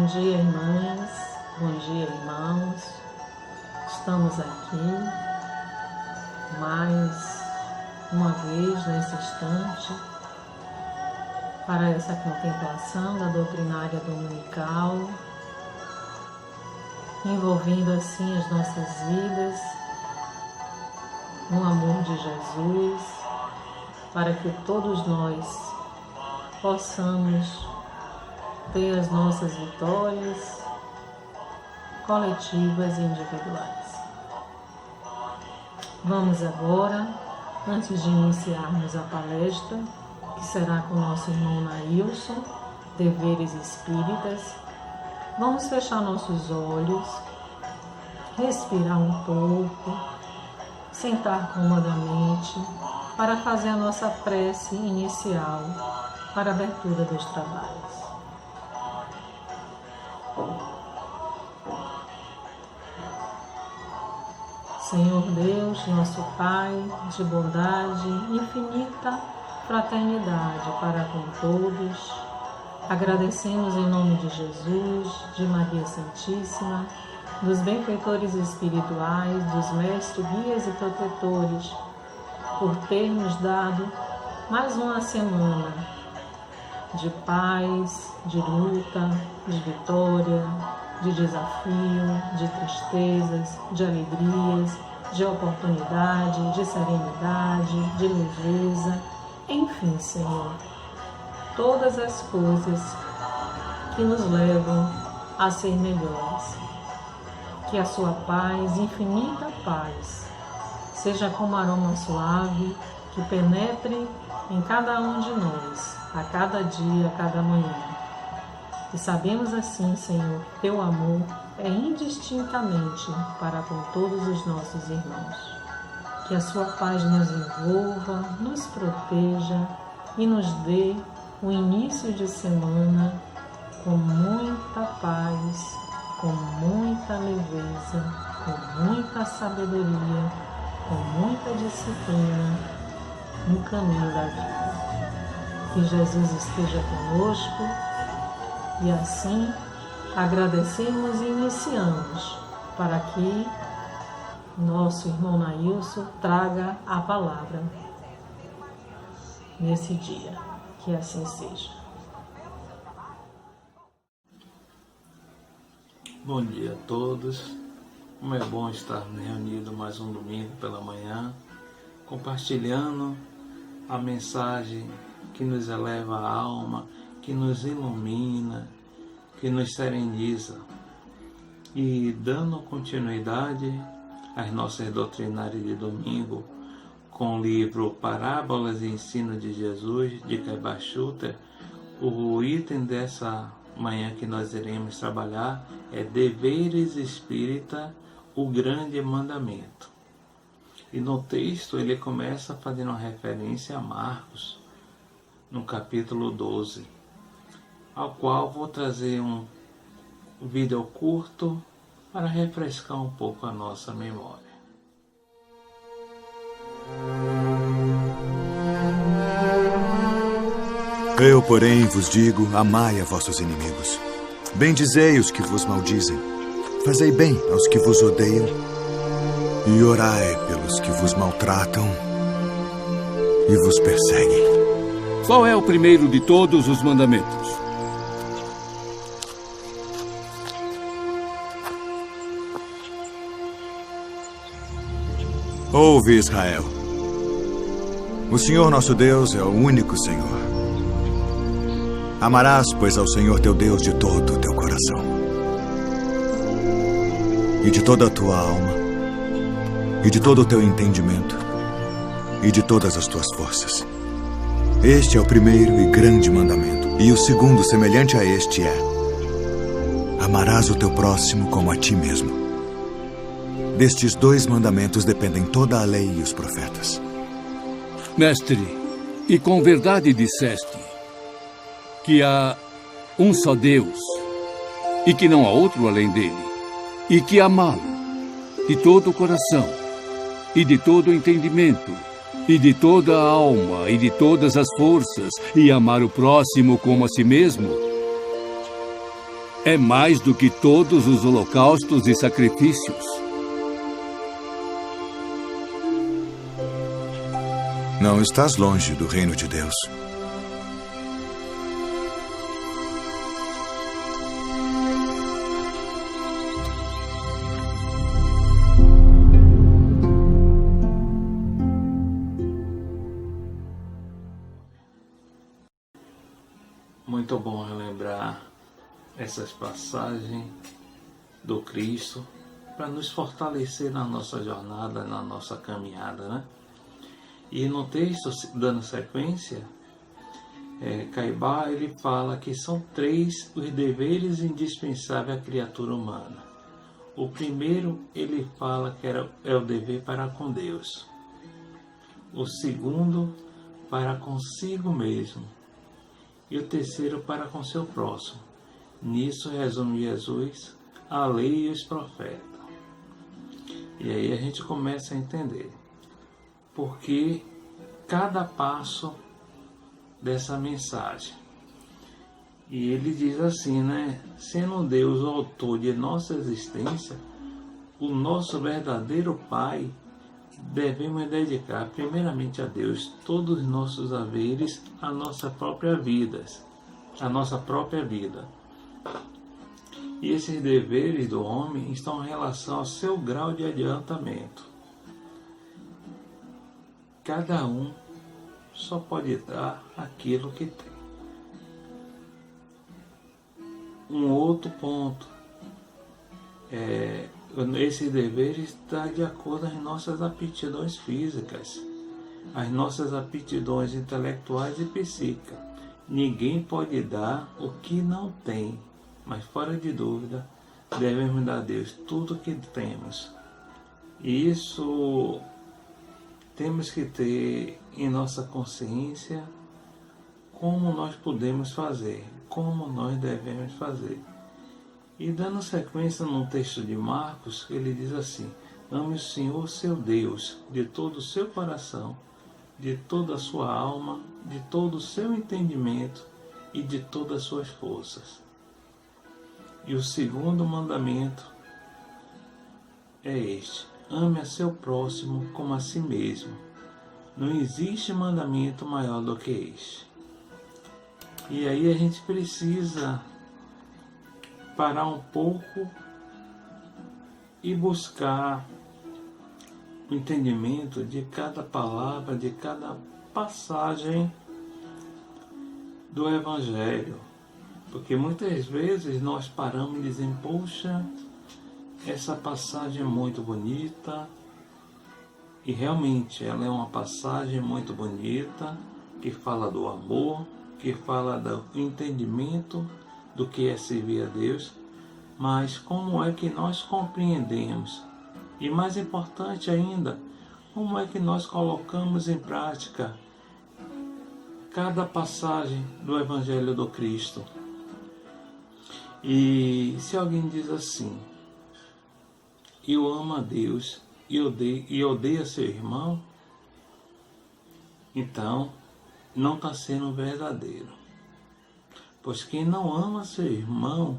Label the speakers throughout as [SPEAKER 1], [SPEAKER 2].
[SPEAKER 1] Bom dia, irmãs. Bom dia, irmãos. Estamos aqui mais uma vez nesse instante para essa contemplação da doutrinária dominical, envolvendo assim as nossas vidas no amor de Jesus, para que todos nós possamos ter as nossas vitórias coletivas e individuais. Vamos agora, antes de iniciarmos a palestra, que será com o nosso irmão Nailson, Deveres Espíritas, vamos fechar nossos olhos, respirar um pouco, sentar comodamente para fazer a nossa prece inicial para a abertura dos trabalhos. Senhor Deus, nosso Pai, de bondade, infinita fraternidade para com todos, agradecemos em nome de Jesus, de Maria Santíssima, dos benfeitores espirituais, dos mestres, guias e protetores, por ter nos dado mais uma semana de paz, de luta, de vitória, de desafio, de tristezas, de alegrias, de oportunidade, de serenidade, de leveza, enfim, Senhor, todas as coisas que nos levam a ser melhores. Que a sua paz, infinita paz, seja como aroma suave que penetre em cada um de nós, a cada dia, a cada manhã. E sabemos assim, Senhor, que teu amor é indistintamente para com todos os nossos irmãos. Que a sua paz nos envolva, nos proteja e nos dê um início de semana com muita paz, com muita leveza, com muita sabedoria, com muita disciplina no caminho da vida. Que Jesus esteja conosco e assim agradecemos e iniciamos para que nosso irmão Nailson traga a palavra nesse dia. Que assim seja.
[SPEAKER 2] Bom dia a todos. Como é bom estar reunido mais um domingo pela manhã, compartilhando a mensagem que nos eleva a alma, que nos ilumina, que nos sereniza. E dando continuidade às nossas doutrinárias de domingo, com o livro Parábolas e Ensino de Jesus, de Kaiba Schutter, o item dessa manhã que nós iremos trabalhar é Deveres Espírita, o grande mandamento. E no texto ele começa fazendo uma referência a Marcos, no capítulo 12, ao qual vou trazer um vídeo curto para refrescar um pouco a nossa memória.
[SPEAKER 3] Eu, porém, vos digo, amai a vossos inimigos. Bendizei os que vos maldizem. Fazei bem aos que vos odeiam. E orai pelos que vos maltratam e vos perseguem.
[SPEAKER 4] Qual é o primeiro de todos os mandamentos?
[SPEAKER 3] Ouve, Israel. O Senhor nosso Deus é o único Senhor. Amarás, pois, ao Senhor teu Deus de todo o teu coração, e de toda a tua alma, e de todo o teu entendimento, e de todas as tuas forças. Este é o primeiro e grande mandamento. E o segundo, semelhante a este, é: amarás o teu próximo como a ti mesmo. Destes dois mandamentos dependem toda a lei e os profetas.
[SPEAKER 4] Mestre, e com verdade disseste que há um só Deus e que não há outro além dele, e que amá-lo de todo o coração e de todo o entendimento e de toda a alma e de todas as forças, e amar o próximo como a si mesmo, é mais do que todos os holocaustos e sacrifícios.
[SPEAKER 3] Não estás longe do reino de Deus.
[SPEAKER 2] Muito bom relembrar essas passagens do Cristo para nos fortalecer na nossa jornada, na nossa caminhada, né? E no texto, dando sequência, Caibá ele fala que são 3 os deveres indispensáveis à criatura humana. O primeiro ele fala que é o dever para com Deus. O segundo, para consigo mesmo. E o terceiro, para com seu próximo. Nisso resume Jesus a lei e os profetas. E aí a gente começa a entender porque cada passo dessa mensagem. E ele diz assim, né? Sendo Deus o autor de nossa existência, o nosso verdadeiro Pai, devemos dedicar primeiramente a Deus todos os nossos haveres, a nossa própria vida. E esses deveres do homem estão em relação ao seu grau de adiantamento. Cada um só pode dar aquilo que tem. Um outro ponto esse dever está de acordo com as nossas aptidões físicas, as nossas aptidões intelectuais e psíquicas. Ninguém pode dar o que não tem, mas fora de dúvida, devemos dar a Deus tudo o que temos. E isso temos que ter em nossa consciência como nós podemos fazer, como nós devemos fazer. E dando sequência no texto de Marcos, ele diz assim: ame o Senhor seu Deus de todo o seu coração, de toda a sua alma, de todo o seu entendimento e de todas as suas forças. E o segundo mandamento é este: ame a seu próximo como a si mesmo. Não existe mandamento maior do que este. E aí a gente precisa parar um pouco e buscar o entendimento de cada palavra, de cada passagem do Evangelho. Porque muitas vezes nós paramos e dizemos: poxa, essa passagem é muito bonita. E realmente ela é uma passagem muito bonita, que fala do amor, que fala do entendimento do que é servir a Deus, mas como é que nós compreendemos? E mais importante ainda, como é que nós colocamos em prática cada passagem do Evangelho do Cristo? E se alguém diz assim: eu amo a Deus e odeia seu irmão, então não está sendo verdadeiro. Pois quem não ama seu irmão,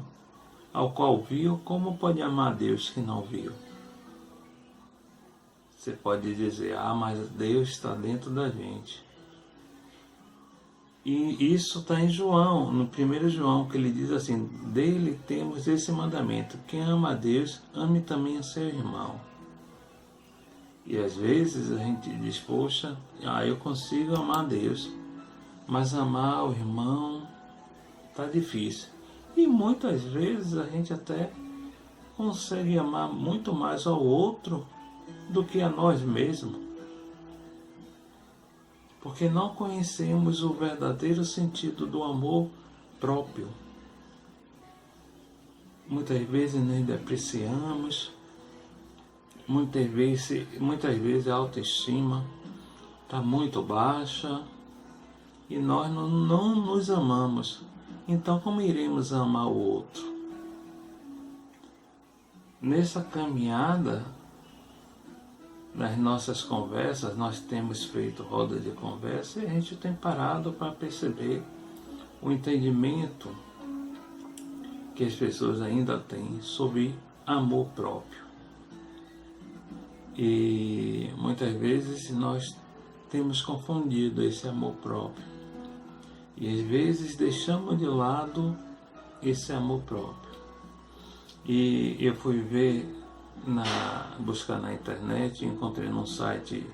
[SPEAKER 2] ao qual viu, como pode amar a Deus que não viu? Você pode dizer: mas Deus está dentro da gente. E isso está em João, no 1 João, que ele diz assim: dele temos esse mandamento: quem ama a Deus, ame também a seu irmão. E às vezes a gente diz: poxa, eu consigo amar a Deus, mas amar o irmão está difícil. E muitas vezes a gente até consegue amar muito mais ao outro do que a nós mesmos, porque não conhecemos o verdadeiro sentido do amor próprio. Muitas vezes nos depreciamos, muitas vezes a autoestima está muito baixa e nós não nos amamos. Então, como iremos amar o outro? Nessa caminhada, nas nossas conversas, nós temos feito roda de conversa e a gente tem parado para perceber o entendimento que as pessoas ainda têm sobre amor próprio. E muitas vezes nós temos confundido esse amor próprio. E às vezes deixamos de lado esse amor próprio. E eu fui buscar na internet, encontrei num site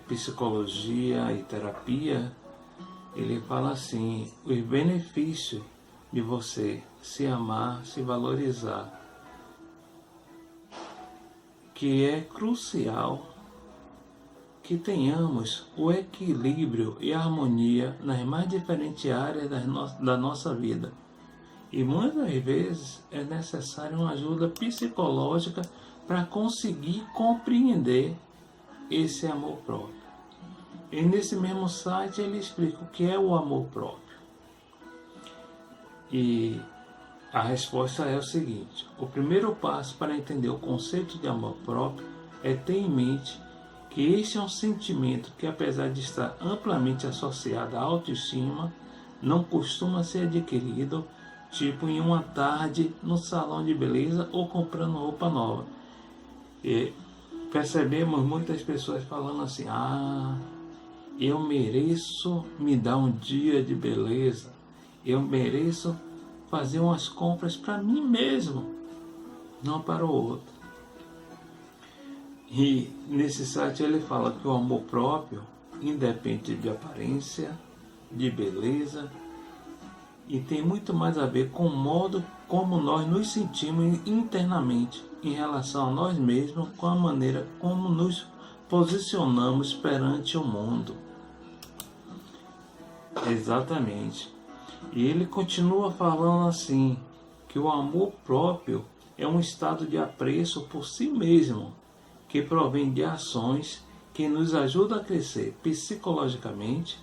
[SPEAKER 2] Psicologia e Terapia. Ele fala assim: os benefícios de você se amar, se valorizar, que é crucial que tenhamos o equilíbrio e a harmonia nas mais diferentes áreas da nossa vida. E muitas vezes é necessária uma ajuda psicológica para conseguir compreender esse amor próprio. E nesse mesmo site ele explica o que é o amor próprio. E a resposta é o seguinte: o primeiro passo para entender o conceito de amor próprio é ter em mente que este é um sentimento que, apesar de estar amplamente associado à autoestima, não costuma ser adquirido tipo em uma tarde no salão de beleza ou comprando roupa nova. E percebemos muitas pessoas falando assim: eu mereço me dar um dia de beleza, eu mereço fazer umas compras para mim mesmo, não para o outro. E nesse site ele fala que o amor próprio independe de aparência, de beleza, e tem muito mais a ver com o modo como nós nos sentimos internamente em relação a nós mesmos, com a maneira como nos posicionamos perante o mundo. Exatamente. E ele continua falando assim, que o amor próprio é um estado de apreço por si mesmo, que provém de ações que nos ajudam a crescer psicologicamente,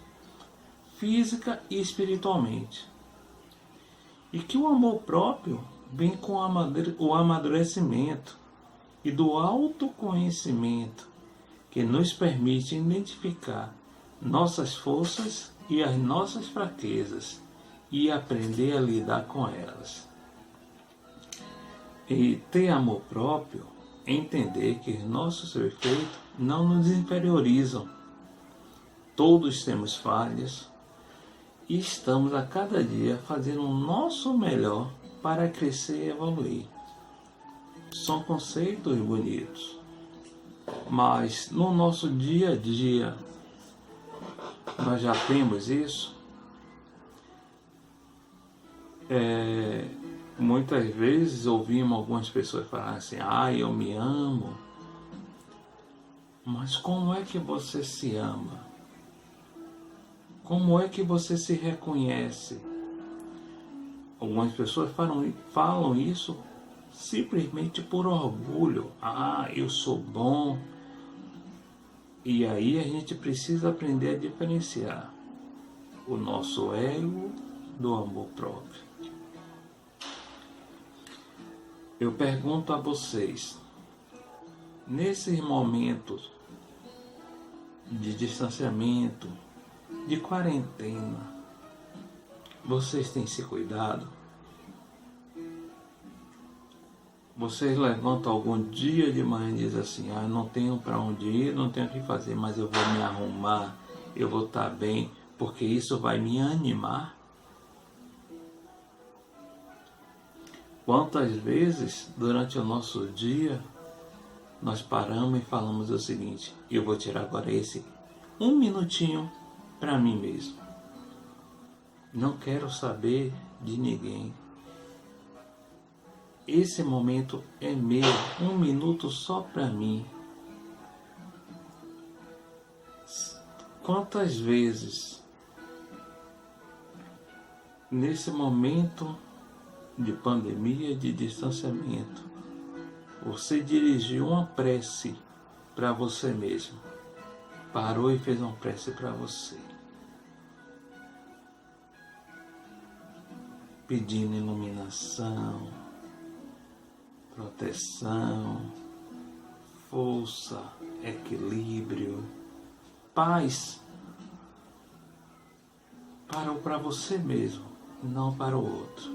[SPEAKER 2] física e espiritualmente. E que o amor próprio vem com o amadurecimento e do autoconhecimento, que nos permite identificar nossas forças e as nossas fraquezas e aprender a lidar com elas. E ter amor próprio é entender que os nossos efeitos não nos inferiorizam. Todos temos falhas e estamos a cada dia fazendo o nosso melhor para crescer e evoluir. São conceitos bonitos, mas no nosso dia a dia nós já temos isso. Muitas vezes ouvimos algumas pessoas falar assim: eu me amo. Mas como é que você se ama? Como é que você se reconhece? Algumas pessoas falam isso simplesmente por orgulho. Eu sou bom. E aí a gente precisa aprender a diferenciar o nosso ego do amor próprio. Eu pergunto a vocês, nesses momentos de distanciamento, de quarentena, vocês têm se cuidado? Vocês levantam algum dia de manhã e dizem assim: não tenho para onde ir, não tenho o que fazer, mas eu vou me arrumar, eu vou estar bem, porque isso vai me animar? Quantas vezes durante o nosso dia nós paramos e falamos o seguinte: eu vou tirar agora esse 1 minutinho para mim mesmo. Não quero saber de ninguém. Esse momento é meu, 1 minuto só para mim. Quantas vezes nesse momento de pandemia, de distanciamento, você dirigiu uma prece para você mesmo? Parou e fez uma prece para você, pedindo iluminação, proteção, força, equilíbrio, paz. Parou para você mesmo, não para o outro.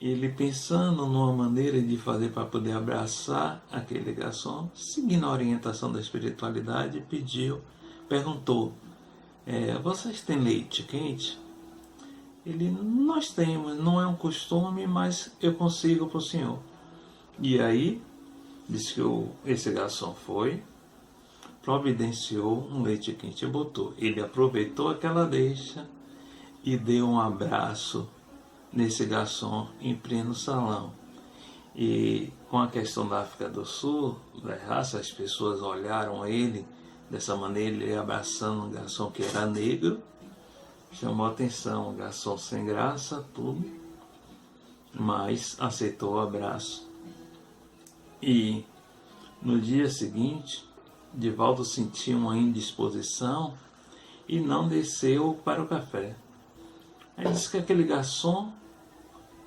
[SPEAKER 2] ele, pensando numa maneira de fazer para poder abraçar aquele garçom, seguindo a orientação da espiritualidade, perguntou, vocês têm leite quente? Ele, nós temos, não é um costume, mas eu consigo para o senhor. E aí, disse que esse garçom foi, providenciou um leite quente e botou. Ele aproveitou aquela deixa e deu um abraço nesse garçom em pleno salão. E com a questão da África do Sul, da raça, as pessoas olharam ele dessa maneira, ele abraçando um garçom que era negro, chamou a atenção, um garçom sem graça, tudo, mas aceitou o abraço. E no dia seguinte, Divaldo sentiu uma indisposição e não desceu para o café. Aí disse que aquele garçom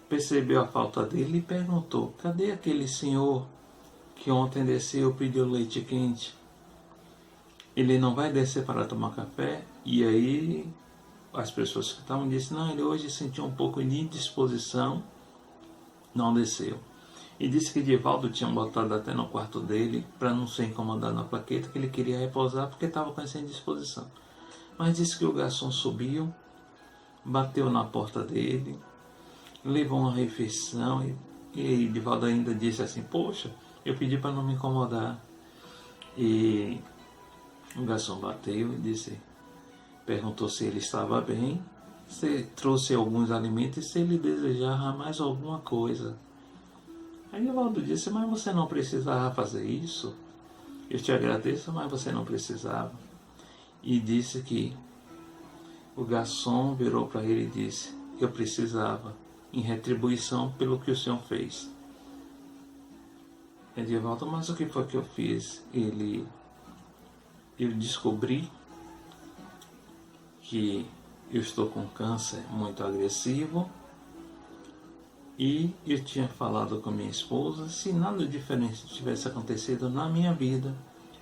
[SPEAKER 2] percebeu a falta dele e perguntou, cadê aquele senhor que ontem desceu e pediu leite quente? Ele não vai descer para tomar café? E aí as pessoas que estavam disseram, não, ele hoje sentiu um pouco de indisposição, não desceu. E disse que Divaldo tinha botado até no quarto dele para não ser incomodado na plaqueta, que ele queria repousar porque estava com essa indisposição. Mas disse que o garçom subiu, bateu na porta dele, levou uma refeição e Divaldo ainda disse assim, poxa, eu pedi para não me incomodar. E o garçom bateu e perguntou se ele estava bem, se trouxe alguns alimentos e se ele desejava mais alguma coisa. Aí Divaldo disse, mas você não precisava fazer isso? Eu te agradeço, mas você não precisava. E disse que o garçom virou para ele e disse, eu precisava, em retribuição pelo que o senhor fez. E Divaldo, mas o que foi que eu fiz? Eu descobri que eu estou com câncer muito agressivo e eu tinha falado com minha esposa, se nada diferente tivesse acontecido na minha vida,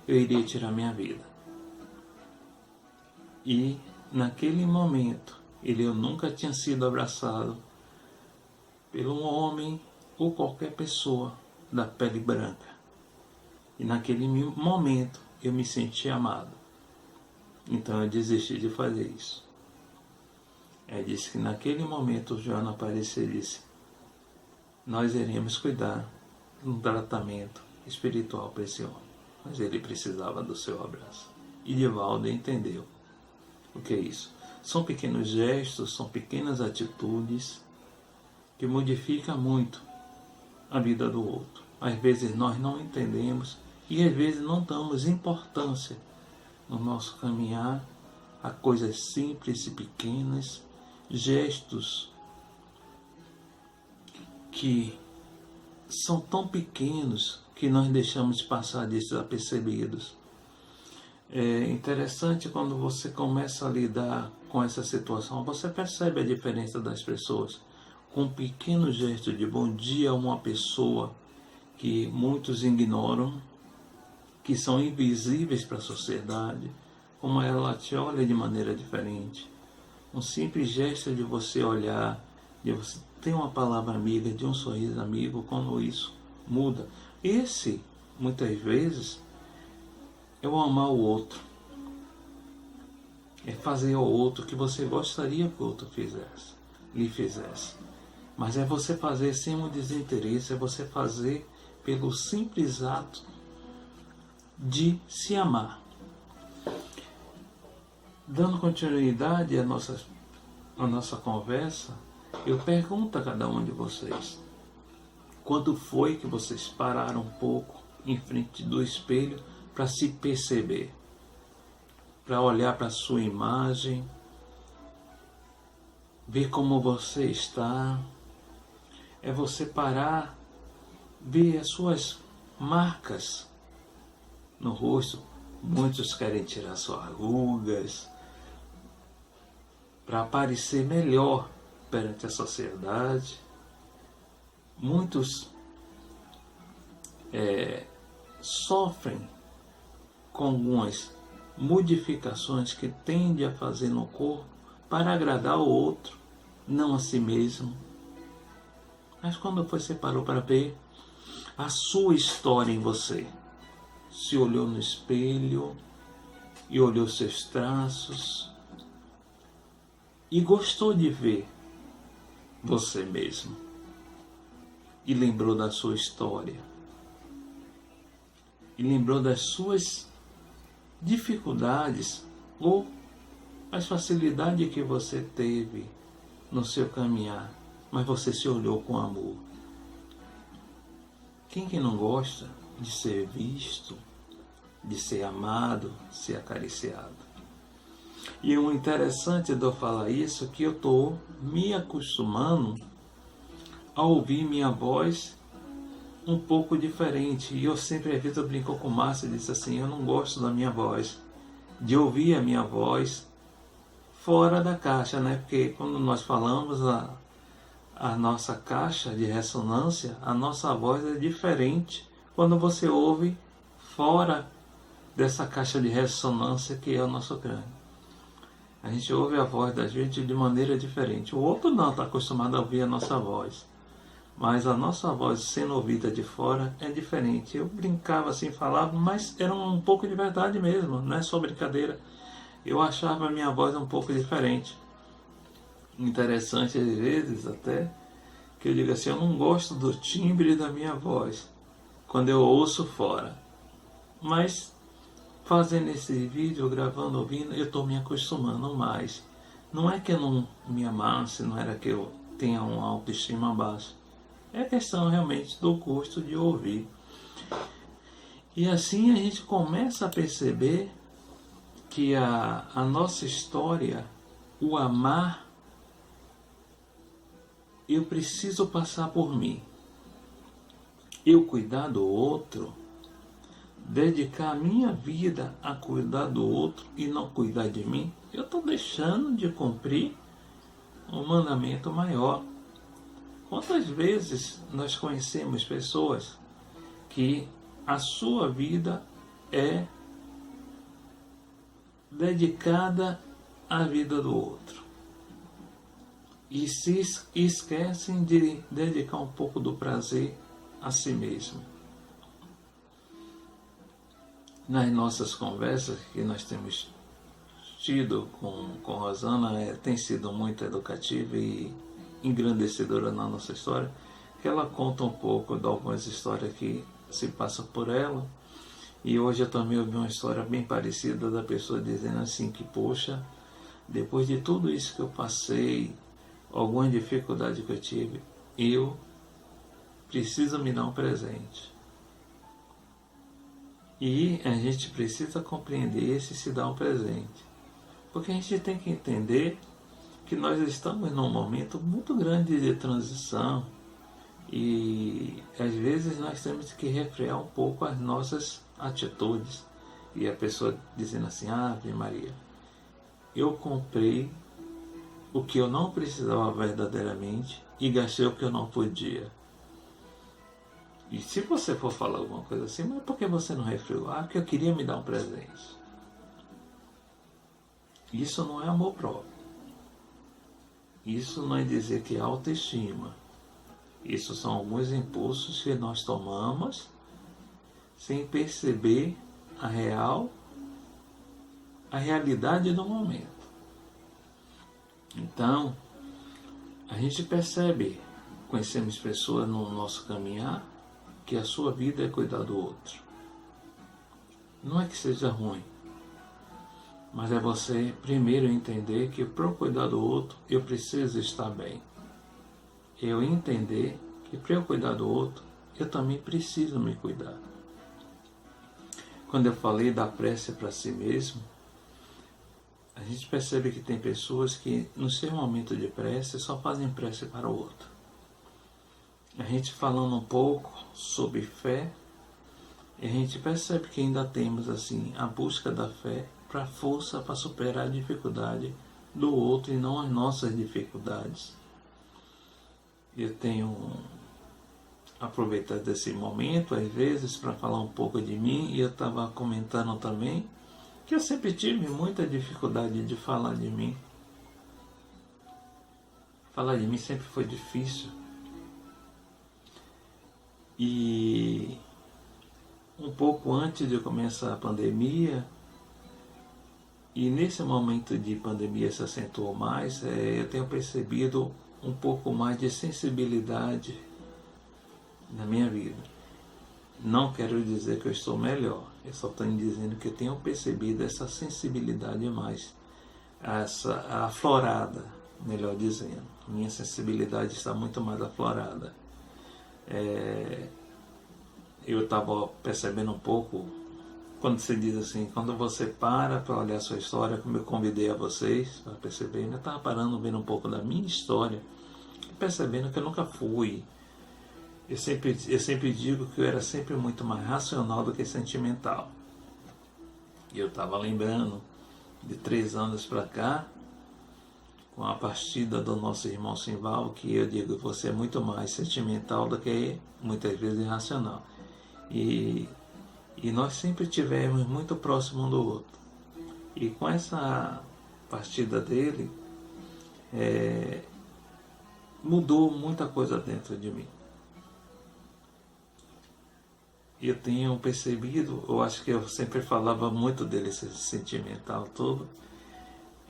[SPEAKER 2] eu iria tirar minha vida. E naquele momento, eu nunca tinha sido abraçado por um homem ou qualquer pessoa da pele branca. E naquele momento, eu me senti amado. Então eu desisti de fazer isso. Aí disse que naquele momento o Joana apareceu e disse, nós iremos cuidar de um tratamento espiritual para esse homem. Mas ele precisava do seu abraço. E Divaldo entendeu o que é isso. São pequenos gestos, são pequenas atitudes que modificam muito a vida do outro. Às vezes nós não entendemos e às vezes não damos importância no nosso caminhar a coisas simples e pequenas, gestos que são tão pequenos que nós deixamos passar desapercebidos. É interessante quando você começa a lidar com essa situação, você percebe a diferença das pessoas. Com um pequeno gesto de bom dia a uma pessoa que muitos ignoram, que são invisíveis para a sociedade, como ela te olha de maneira diferente. Um simples gesto de você olhar, de você ter uma palavra amiga, de um sorriso amigo, como isso muda. Esse, muitas vezes, é o amar o outro. É fazer ao outro o que você gostaria que o outro lhe fizesse. Mas é você fazer sem um desinteresse, é você fazer pelo simples ato de se amar. Dando continuidade à nossa conversa, eu pergunto a cada um de vocês, quando foi que vocês pararam um pouco em frente do espelho para se perceber, para olhar para a sua imagem, ver como você está? É você parar, ver as suas marcas no rosto. Muitos querem tirar suas rugas para aparecer melhor perante a sociedade. Muitos sofrem com algumas modificações que tendem a fazer no corpo para agradar o outro, não a si mesmo. Mas quando você parou para ver a sua história em você, se olhou no espelho e olhou seus traços e gostou de ver você mesmo e lembrou da sua história e lembrou das suas dificuldades ou as facilidades que você teve no seu caminhar, mas você se olhou com amor. Quem que não gosta de ser visto, de ser amado, ser acariciado? E o interessante de eu falar isso é que eu estou me acostumando a ouvir minha voz um pouco diferente. E eu sempre, às vezes, eu brinco com o Márcio e disse assim, eu não gosto da minha voz, de ouvir a minha voz fora da caixa, né? Porque quando nós falamos a nossa caixa de ressonância, a nossa voz é diferente quando você ouve fora dessa caixa de ressonância que é o nosso crânio. A gente ouve a voz da gente de maneira diferente. O outro não está acostumado a ouvir a nossa voz. Mas a nossa voz sendo ouvida de fora é diferente. Eu brincava assim, falava, mas era um pouco de verdade mesmo, não é só brincadeira. Eu achava a minha voz um pouco diferente. Interessante às vezes até, que eu digo assim, eu não gosto do timbre da minha voz, quando eu ouço fora. Mas fazendo esse vídeo, gravando, ouvindo, eu estou me acostumando mais. Não é que eu não me amasse, não era que eu tenha uma autoestima baixa. É questão realmente do gosto de ouvir. E assim a gente começa a perceber que a nossa história, o amar, eu preciso passar por mim. Eu cuidar do outro, dedicar a minha vida a cuidar do outro e não cuidar de mim, eu estou deixando de cumprir um mandamento maior. Quantas vezes nós conhecemos pessoas que a sua vida é dedicada à vida do outro e se esquecem de dedicar um pouco do prazer a si mesmo? Nas nossas conversas que nós temos tido com Rosana, tem sido muito educativa e engrandecedora na nossa história, que ela conta um pouco de algumas histórias que se passam por ela. E hoje eu também ouvi uma história bem parecida da pessoa dizendo assim que, poxa, depois de tudo isso que eu passei, alguma dificuldade que eu tive, eu preciso me dar um presente. E a gente precisa compreender esse se dar um presente. Porque a gente tem que entender que nós estamos num momento muito grande de transição e às vezes nós temos que refrear um pouco as nossas atitudes. E a pessoa dizendo assim, Ave Maria, eu comprei o que eu não precisava verdadeiramente e gastei o que eu não podia. E se você for falar alguma coisa assim, mas por que você não refreou? Ah, porque eu queria me dar um presente. Isso não é amor próprio. Isso não é dizer que é autoestima. Isso são alguns impulsos que nós tomamos sem perceber a realidade do momento. Então, a gente percebe, conhecemos pessoas no nosso caminhar, que a sua vida é cuidar do outro. Não é que seja ruim, mas é você primeiro entender que para eu cuidar do outro, eu preciso estar bem. Eu entender que para eu cuidar do outro, eu também preciso me cuidar. Quando eu falei da prece para si mesmo, a gente percebe que tem pessoas que no seu momento de prece só fazem prece para o outro. A gente falando um pouco sobre fé, a gente percebe que ainda temos assim a busca da fé para força para superar a dificuldade do outro e não as nossas dificuldades. Eu tenho aproveitado esse momento às vezes para falar um pouco de mim, e eu estava comentando também que eu sempre tive muita dificuldade de falar de mim. Falar de mim sempre foi difícil. E um pouco antes de começar a pandemia, e nesse momento de pandemia se acentuou mais, eu tenho percebido um pouco mais de sensibilidade na minha vida. Não quero dizer que eu estou melhor, eu só estou dizendo que eu tenho percebido essa sensibilidade mais, essa aflorada, melhor dizendo. Minha sensibilidade está muito mais aflorada. Eu estava percebendo um pouco, quando você diz assim, quando você para olhar a sua história, como eu convidei a vocês para perceber, eu estava parando, vendo um pouco da minha história, percebendo que eu nunca fui. Eu sempre digo que eu era sempre muito mais racional do que sentimental. E eu estava lembrando de 3 anos para cá, com a partida do nosso irmão Simval, que eu digo que você é muito mais sentimental do que muitas vezes racional. E nós sempre tivemos muito próximo um do outro. E com essa partida dele, mudou muita coisa dentro de mim. Eu tenho percebido, eu acho que eu sempre falava muito dele, esse sentimental todo.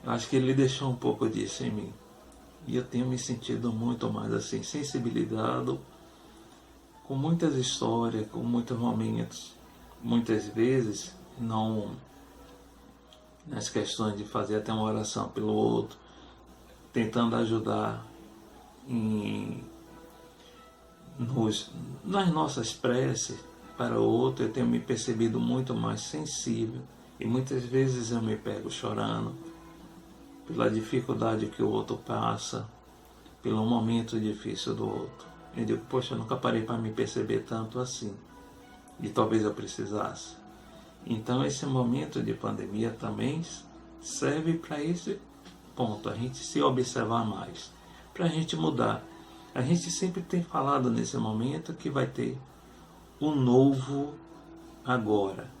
[SPEAKER 2] Eu acho que ele deixou um pouco disso em mim. E eu tenho me sentido muito mais assim, sensibilizado, com muitas histórias, com muitos momentos. Muitas vezes, não nas questões de fazer até uma oração pelo outro, tentando ajudar nas nossas preces para o outro, eu tenho me percebido muito mais sensível. E muitas vezes eu me pego chorando pela dificuldade que o outro passa, pelo momento difícil do outro. Eu digo, poxa, eu nunca parei para me perceber tanto assim. E talvez eu precisasse. Então esse momento de pandemia também serve para esse ponto, a gente se observar mais, para a gente mudar. A gente sempre tem falado nesse momento que vai ter um novo agora,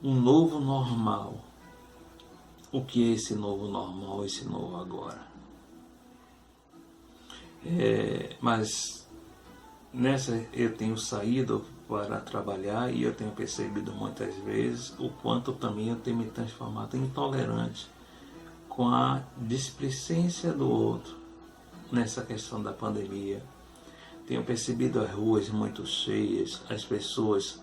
[SPEAKER 2] um novo normal. O que é esse novo normal, esse novo agora? Mas nessa eu tenho saído para trabalhar e eu tenho percebido muitas vezes o quanto também eu tenho me transformado em intolerante com a displicência do outro nessa questão da pandemia. Tenho percebido as ruas muito cheias, as pessoas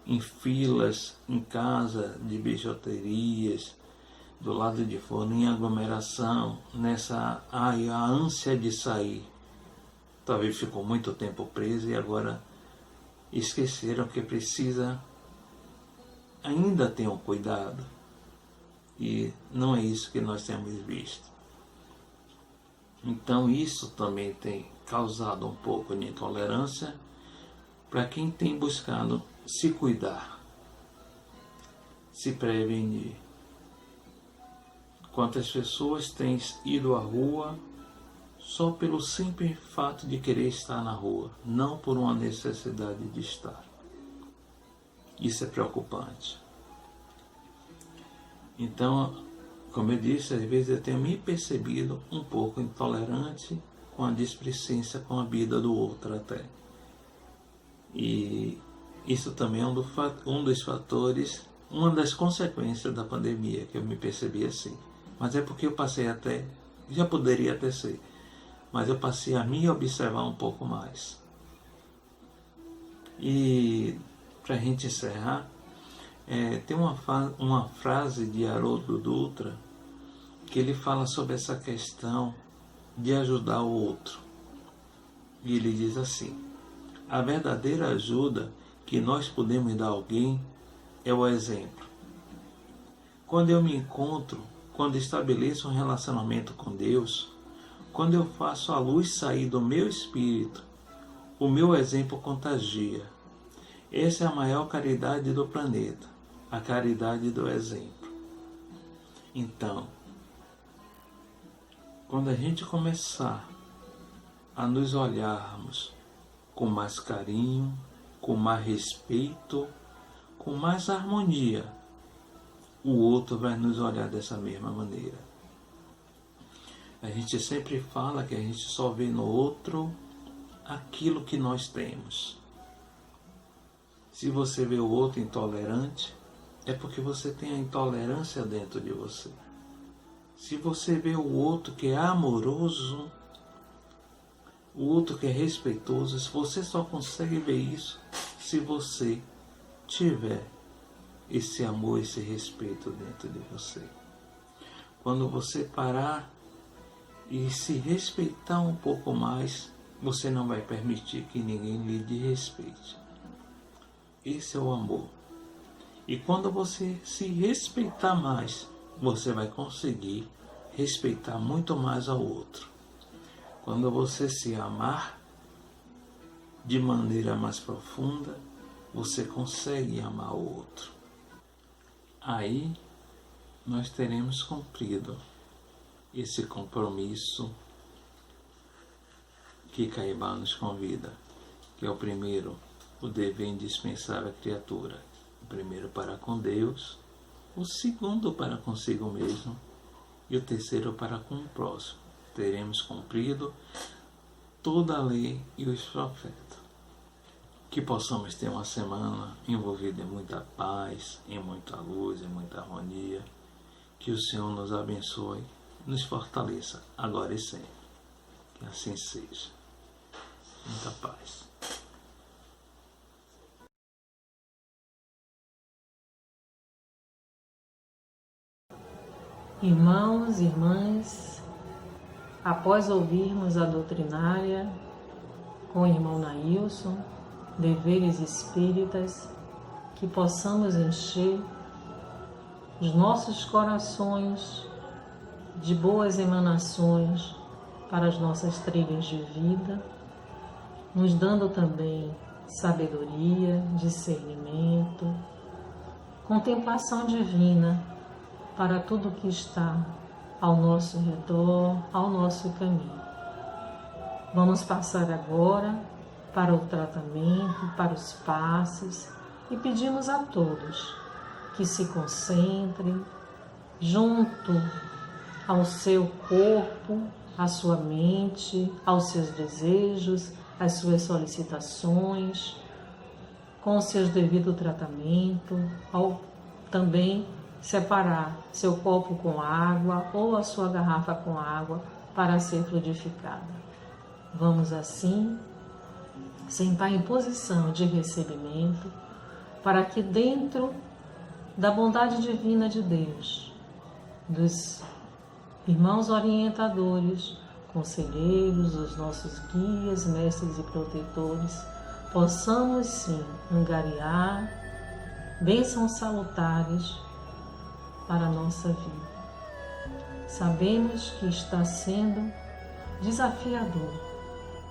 [SPEAKER 2] em filas, em casa de bijuterias, do lado de fora, em aglomeração, nessa a ânsia de sair. Talvez ficou muito tempo preso e agora esqueceram que precisa ainda ter um cuidado. E não é isso que nós temos visto. Então isso também tem causado um pouco de intolerância para quem tem buscado se cuidar, se prevenir. Quantas pessoas têm ido à rua só pelo simples fato de querer estar na rua, não por uma necessidade de estar. Isso é preocupante. Então, como eu disse, às vezes eu tenho me percebido um pouco intolerante com a displicência com a vida do outro até. E isso também é um dos fatores, uma das consequências da pandemia, que eu me percebi assim. Mas é porque eu passei até, já poderia até ser, mas eu passei a me observar um pouco mais. E para a gente encerrar, tem uma frase de Haroldo Dutra que ele fala sobre essa questão de ajudar o outro. E ele diz assim: a verdadeira ajuda que nós podemos dar a alguém é o exemplo. Quando eu me encontro, quando estabeleço um relacionamento com Deus, quando eu faço a luz sair do meu espírito, o meu exemplo contagia. Essa é a maior caridade do planeta, a caridade do exemplo. Então, quando a gente começar a nos olharmos com mais carinho, com mais respeito, com mais harmonia, o outro vai nos olhar dessa mesma maneira. A gente sempre fala que a gente só vê no outro aquilo que nós temos. Se você vê o outro intolerante, é porque você tem a intolerância dentro de você. Se você vê o outro que é amoroso, o outro que é respeitoso, você só consegue ver isso se você tiver esse amor, esse respeito dentro de você. Quando você parar e se respeitar um pouco mais, você não vai permitir que ninguém lhe desrespeite. Esse é o amor. E quando você se respeitar mais, você vai conseguir respeitar muito mais ao outro. Quando você se amar de maneira mais profunda, você consegue amar o outro. Aí nós teremos cumprido esse compromisso que Caibá nos convida, que é o primeiro, o dever indispensável à criatura. O primeiro para com Deus, o segundo para consigo mesmo e o terceiro para com o próximo. Teremos cumprido toda a lei e os profetas. Que possamos ter uma semana envolvida em muita paz, em muita luz, em muita harmonia. Que o Senhor nos abençoe, nos fortaleça, agora e sempre. Que assim seja. Muita paz.
[SPEAKER 1] Irmãos e irmãs, após ouvirmos a doutrinária com o irmão Nailson, Deveres Espíritas, que possamos encher os nossos corações de boas emanações para as nossas trilhas de vida, nos dando também sabedoria, discernimento, contemplação divina para tudo que está ao nosso redor, ao nosso caminho. Vamos passar agora para o tratamento, para os passos, e pedimos a todos que se concentrem junto ao seu corpo, à sua mente, aos seus desejos, às suas solicitações, com o seu devido tratamento, ao também separar seu copo com água ou a sua garrafa com água para ser fluidificada. Vamos assim sentar em posição de recebimento para que dentro da bondade divina de Deus, dos irmãos orientadores, conselheiros, os nossos guias, mestres e protetores, possamos sim angariar bênçãos salutares para a nossa vida. Sabemos que está sendo desafiador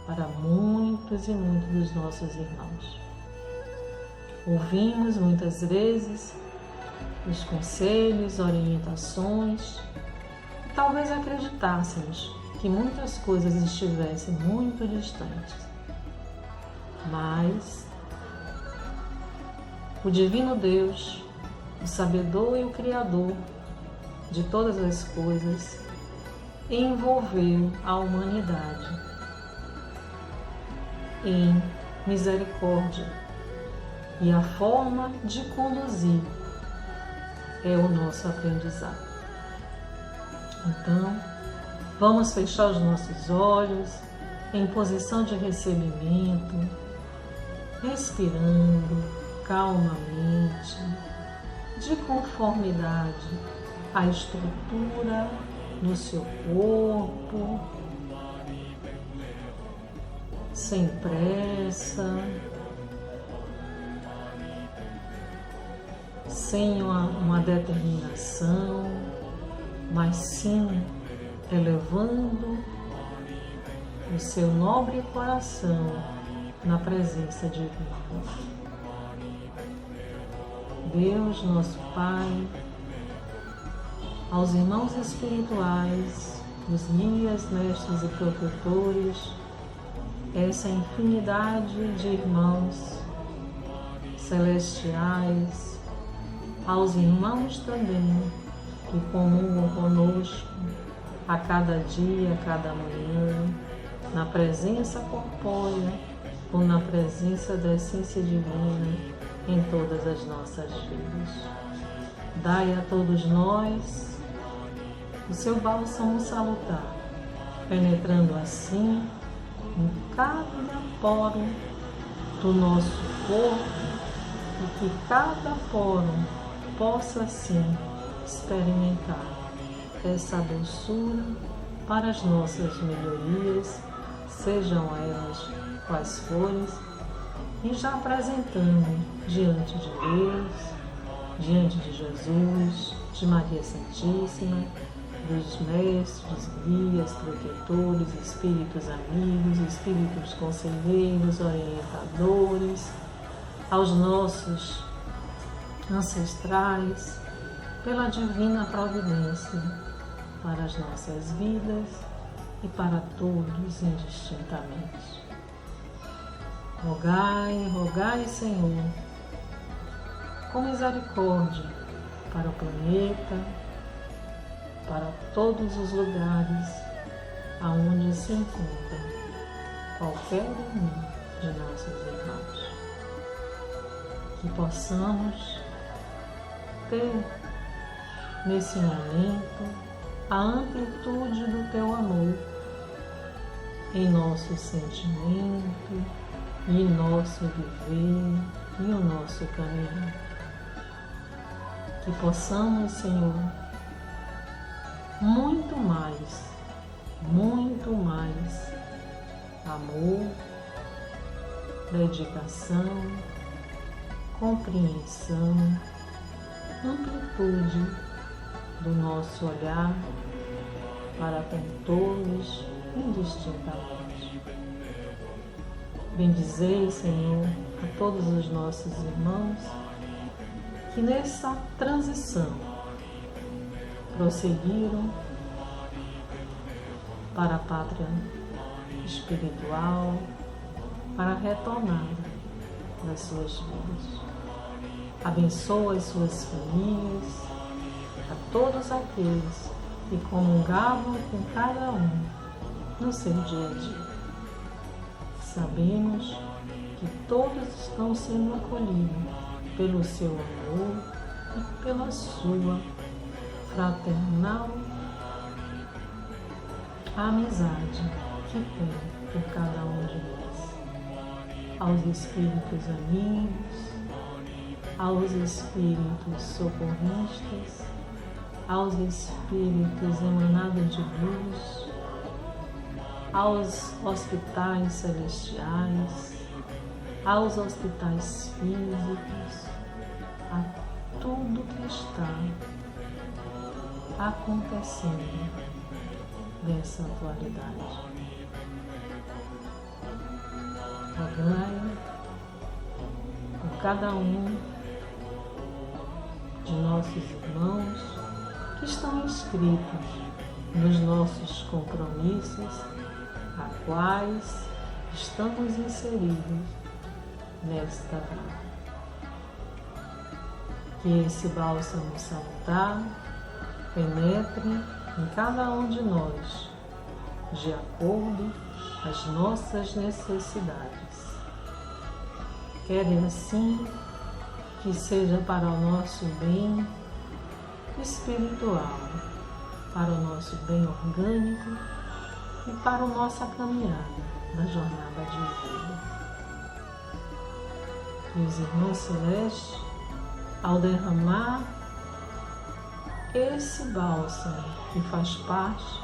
[SPEAKER 1] para muitos e muitos dos nossos irmãos. Ouvimos muitas vezes os conselhos, orientações, e talvez acreditássemos que muitas coisas estivessem muito distantes. Mas o Divino Deus, o sabedor e o Criador de todas as coisas, envolveu a humanidade em misericórdia, e a forma de conduzir é o nosso aprendizado. Então, vamos fechar os nossos olhos em posição de recebimento, respirando calmamente, de conformidade à estrutura do seu corpo, sem pressa, sem uma determinação, mas sim elevando o seu nobre coração na presença divina. Deus, nosso Pai, aos irmãos espirituais, os guias, mestres e protetores, essa infinidade de irmãos celestiais, aos irmãos também que comungam conosco a cada dia, a cada manhã, na presença corpórea ou na presença da essência divina em todas as nossas vidas. Dai a todos nós o seu bálsamo salutar, penetrando assim em cada poro do nosso corpo e que cada poro possa assim experimentar essa doçura para as nossas melhorias, sejam elas quais forem, e já apresentando diante de Deus, diante de Jesus, de Maria Santíssima, dos mestres, guias, protetores, espíritos amigos, espíritos conselheiros, orientadores, aos nossos ancestrais, pela divina providência para as nossas vidas e para todos indistintamente. Rogai, rogai, Senhor, com misericórdia para o planeta, para todos os lugares aonde se encontra qualquer um de nossos irmãos. Que possamos ter nesse momento a amplitude do Teu amor em nosso sentimento, e em nosso viver e o nosso caminho. Que possamos, Senhor, muito mais amor, dedicação, compreensão, amplitude do nosso olhar para com todos indistintamente. Bendizei, Senhor, a todos os nossos irmãos que nessa transição prosseguiram para a pátria espiritual, para a retomada das suas vidas. Abençoa as suas famílias, a todos aqueles que comungavam com cada um no seu dia a dia. Sabemos que todos estão sendo acolhidos pelo seu amor e pela sua fraternal amizade que tem por cada um de nós. Aos espíritos amigos, aos espíritos socorristas, aos espíritos emanados de luz, aos hospitais celestiais, aos hospitais físicos, a tudo que está acontecendo nessa atualidade. Rogai por cada um de nossos irmãos que estão inscritos nos nossos compromissos, a quais estamos inseridos nesta vida. Que esse bálsamo salutar penetre em cada um de nós, de acordo às nossas necessidades. Querem assim que seja para o nosso bem espiritual, para o nosso bem orgânico e para a nossa caminhada na jornada de vida. Que os irmãos celestes, ao derramar esse bálsamo que faz parte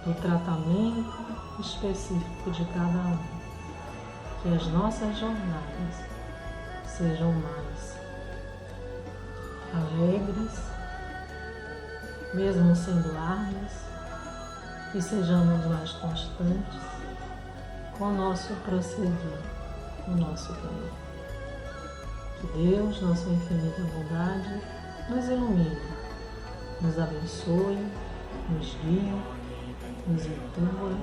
[SPEAKER 1] do tratamento específico de cada um, que as nossas jornadas sejam mais alegres, mesmo sendo árduas, que sejamos mais constantes com o nosso prosseguir, o nosso caminho. Que Deus, na sua infinita bondade, nos ilumine, nos abençoe, nos guie, nos intua,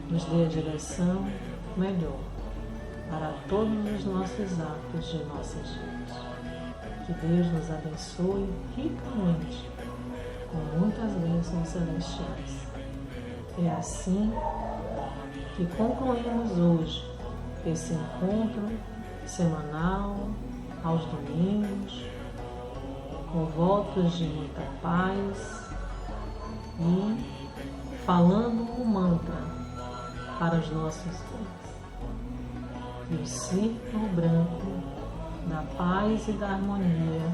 [SPEAKER 1] nos dê a direção melhor para todos os nossos atos de nossas vidas. Que Deus nos abençoe ricamente, com muitas bênçãos celestiais. É assim que concluímos hoje esse encontro semanal aos domingos, com votos de muita paz e falando um mantra para os nossos dias. Que o círculo branco da paz e da harmonia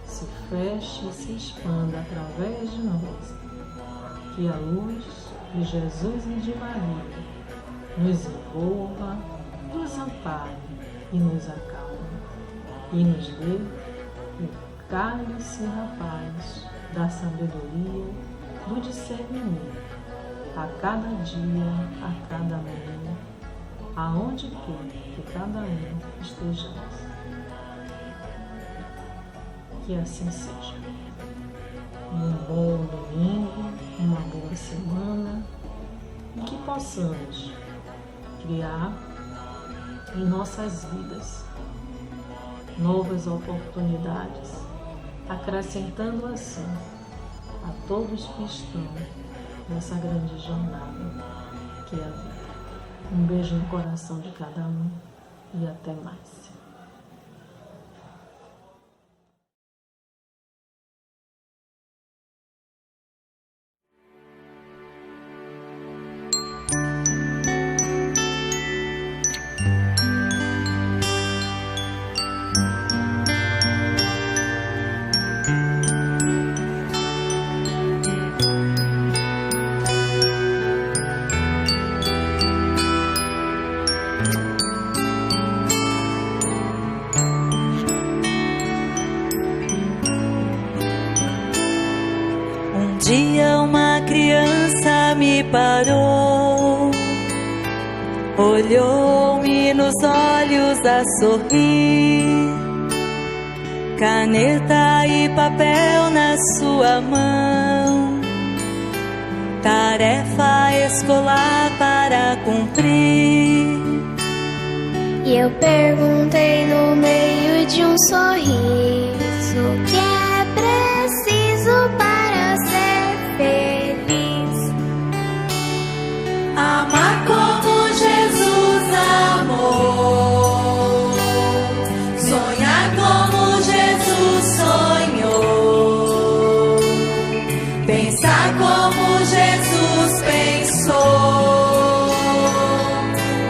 [SPEAKER 1] se feche e se expanda através de nós. Que a luz de Jesus e de Maria nos envolva, nos ampare e nos acalme, e nos dê o cálice da paz, da sabedoria, do discernimento, a cada dia, a cada manhã, aonde quer que cada um estejamos. Que assim seja. Um bom domingo, uma boa semana, e que possamos criar em nossas vidas novas oportunidades, acrescentando assim a todos que estão nessa grande jornada que é a vida. Um beijo no coração de cada um e até mais.
[SPEAKER 5] Um dia uma criança me parou, olhou-me nos olhos a sorrir, caneta e papel na sua mão, tarefa escolar para cumprir.
[SPEAKER 6] E eu perguntei no meio de um sorriso: o que é preciso para ser feliz?
[SPEAKER 5] Amar como Jesus amou, sonhar como Jesus sonhou, pensar como Jesus pensou,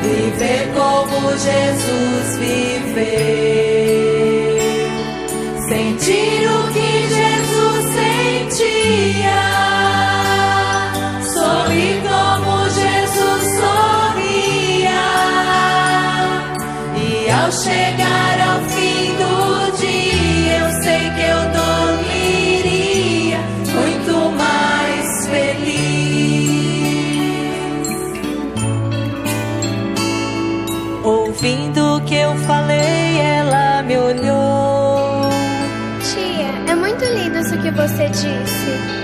[SPEAKER 5] viver como Jesus viveu, sentir o que Jesus sentia, sorrir como Jesus sorria, e ao chegar ao fim do dia eu sei que eu dormiria muito mais feliz. Ouvindo o que eu falei, ela me olhou.
[SPEAKER 6] Tia, é muito lindo isso que você disse.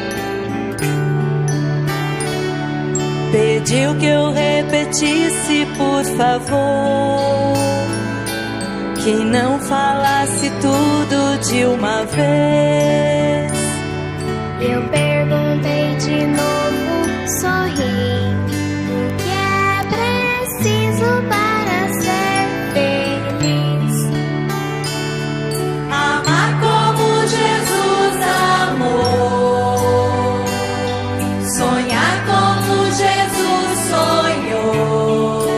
[SPEAKER 5] Pediu que eu repetisse, por favor, que não falasse tudo de uma vez.
[SPEAKER 6] Eu perguntei de novo, sorrindo: o que é preciso para ser feliz?
[SPEAKER 5] Amar como Jesus amou, sonhar como Jesus sonhou,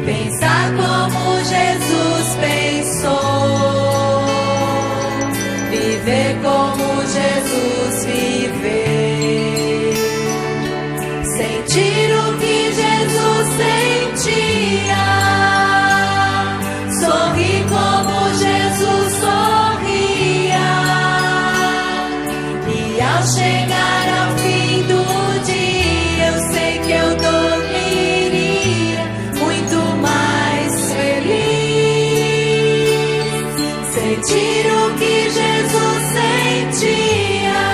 [SPEAKER 5] pensar como Jesus pensou, viver como Jesus viveu, sentir o que Jesus sentia, sorrir como Jesus sorria, e ao chegar ao fim do dia eu sei que eu dormiria muito mais feliz, sentir o que Jesus sentia,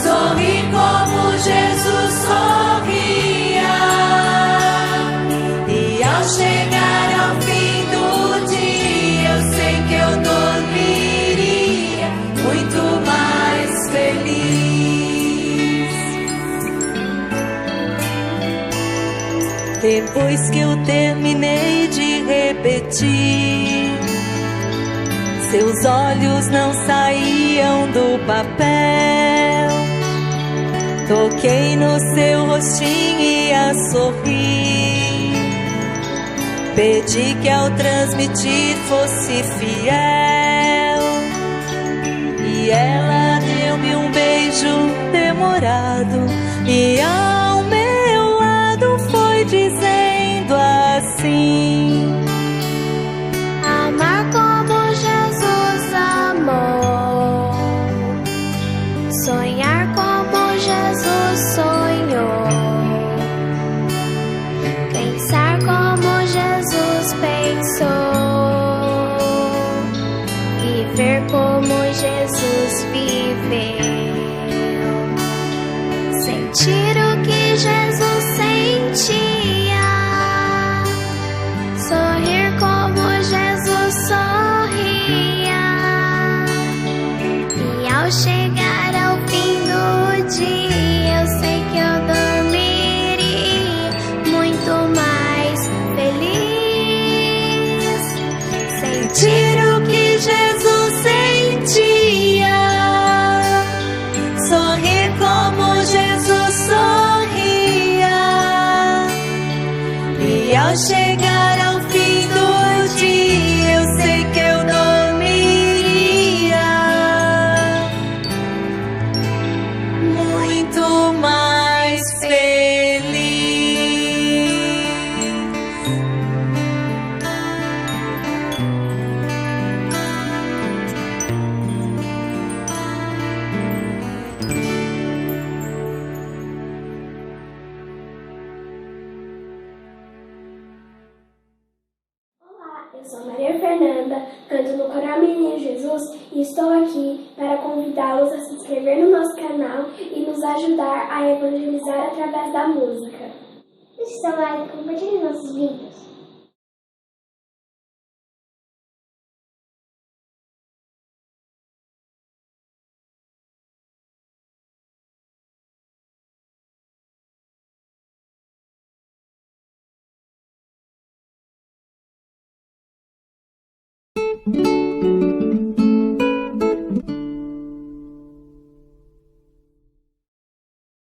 [SPEAKER 5] sorrir como Jesus sorria, e ao chegar ao fim do dia eu sei que eu dormiria muito mais feliz. Depois que eu terminei de repetir, seus olhos não saíam do papel. Toquei no seu rostinho e a sorrir. Pedi que ao transmitir fosse fiel. E ela deu-me um beijo demorado e ao meu lado foi dizendo assim:
[SPEAKER 6] amar como Jesus amou, sonhar como Jesus sonhou, pensar como Jesus pensou, viver como Jesus viveu, sentir o que Jesus sentia, sorrir como Jesus sorria. E ao chegar ao fim do dia, eu sei que eu dormiria muito mais feliz. Sentir o que Jesus sentia, sorrir como Jesus sorria. E ao chegar ao fim do dia, eu sei que eu dormiria muito mais feliz.
[SPEAKER 7] Olá, eu sou Maria Fernanda, canto no Coral Menino Jesus e estou aqui para convidá-los a se inscrever no nosso canal e nos ajudar a evangelizar através da música. Deixe seu like e compartilhe nossos vídeos.